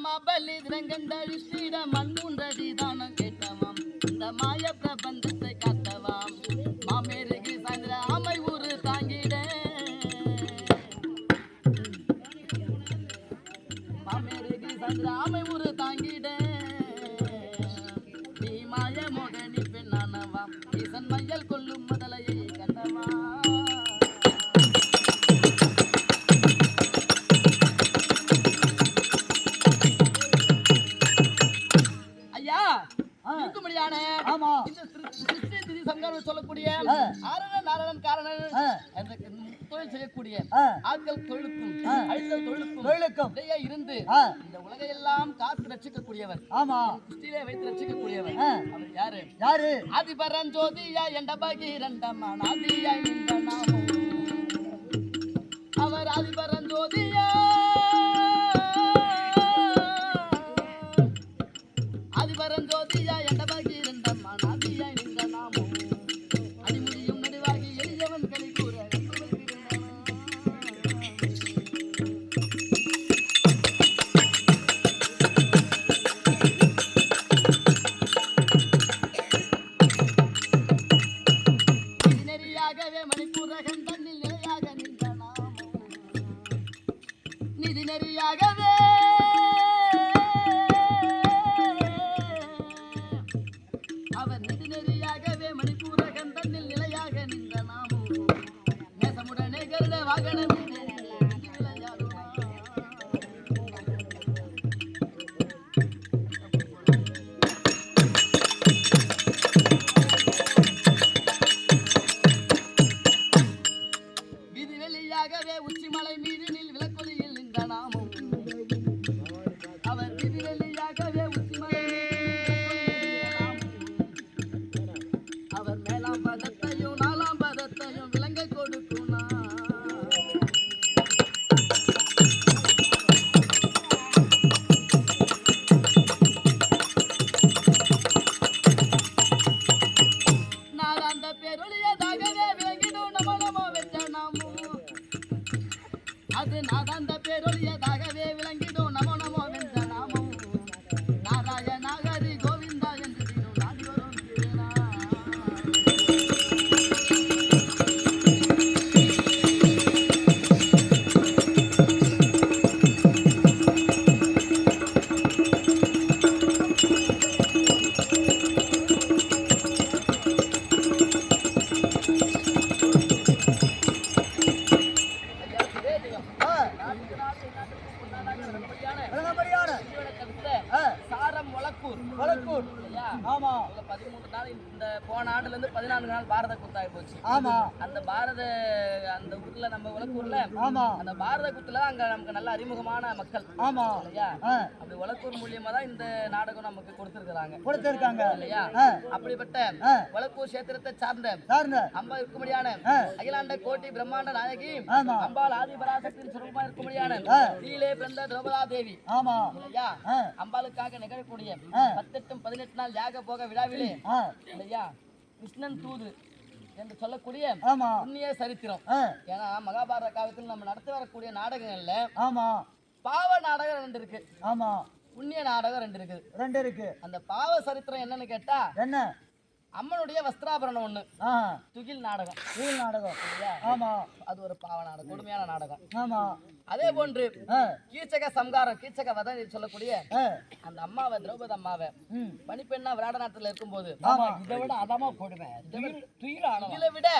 மாபலி திரங்கண்டழி ஸ்ரீட மண்மூன்றடி தானம் கேட்டவாம் இந்த மாய பிரபந்தத்தை காத்தவாம் மாமேருகி சாய்ந்திர ஆமை ஊரு தாங்கிட மாமேருகி சாய்ந்திர ஆமை ஊரு தாங்கிட நீ மாய மோகனி பெண்ணானவாம் ஈசன் மையல் கொள்ளும் முதலையை கண்டவா சொல்லக்கூடிய நாரணன் காரணன் தொழில் செய்யக்கூடிய ஆட்கள் தொழிலுக்கும் இருந்து இந்த உலகையெல்லாம் காத்து ரட்சிக்கக்கூடியவர் குஷ்டியிலே வைத்து ரட்சிக்கக்கூடியவர் அவர் யாரு ஆதிபரஞ்சோதியா என்ற பகீரண்டமா நாதியா இந்த நாமம் அவர் ஆதிபரஞ்சோதியா ஆதிபரஞ்சோதியா என்ற பகீரண்டமா நாதியா இந்த நாமம் அடிமுடியும் நடுவாகி எளியவன் களி கூற நெறியாகவே மணிப்பூரகன் தன்னில் நிலையாக நின்ற நாமம் நிதி நெறியாகவே அவர் நிதி நெறியாகவே மணிப்பூரகன் தன்னில் நிலையாக நின்ற நாமம் நேசமுடனே கருட வாகனம் விதி வெளியாகவே உச்சிமலை மீதினில் விளக்கொலியில் நின்ற நாமம் அவர் விதி வெளியாகவே உச்சிமலை அவர் மேலாம் பதத்தையும் நாலாம் பதத்தையும் விளங்க கொடுக்கும் நான் அந்த பேரொழியதாகவே விளங்கிடும் நமோ நமோ வெற்ற நாமம் அது நான் அந்த பேரொழியதாகவே விளங்கிடும் நமோ நமோ வென்ற நாமம் நாராயண ஹரி கோவிந்தா என்று தினம் நாடி வரும் திருநா சாரம் வளக்கூர் ஆமா 13 நாள் இந்த போன ஆண்டுல இருந்து 14 நாள் பாரத குத்தாய் போச்சு ஆமா அந்த அந்த ஊர்ல நம்ம வளக்கூர்ல ஆமா அந்த பாரத குத்துல அங்க நமக்கு நல்ல அறிமுகமான மக்கள் ஆமா இல்லையா அப்படி வளக்கூர் மூலியமா தான் இந்த நாடகம் நமக்கு கொடுத்திருக்காங்க இல்லையா அப்படிப்பட்ட வளக்கூர் கஷேத்திரத்தை சார்ந்த அம்பா இருக்கும்படியான அகிலாண்ட கோட்டி பிரம்மாண்ட நாயகி அம்பாள் ஆதிபராசக்தி சுரூபமா இருக்கும்படியான கீழே பிறந்த திரௌபதா தேவி ஆமா இல்லையா அம்பாளுக்காக நிகழக்கூடிய 18 நாள் யாக போக விழாவிலே இல்லையா கிருஷ்ணன் தூது என்று சொல்லக்கூடிய புண்ணிய சரித்திரம் ஏன்னா மகாபாரத காலத்தில் நம்ம நடத்தி வரக்கூடிய நாடகங்கள்ல பாவ நாடகம் 2 இருக்கு புண்ணிய நாடகம் 2 இருக்கு அந்த பாவ சரித்திரம் என்னன்னு கேட்டா என்ன அம்மனுடைய வஸ்திராபரணம் 1 துகில் நாடகம் ஆமா அது ஒரு பாவ நாடகம் கொடுமையான நாடகம் அதே போன்று கீச்சக சம்காரம் கீச்சக வதம் சொல்லக்கூடிய அந்த அம்மாவை திரௌபதி அம்மாவை பணிப்பெண்ணா விராட நாட்டுல இருக்கும்போது இதை விட அதமா போடுவேன் இதை விட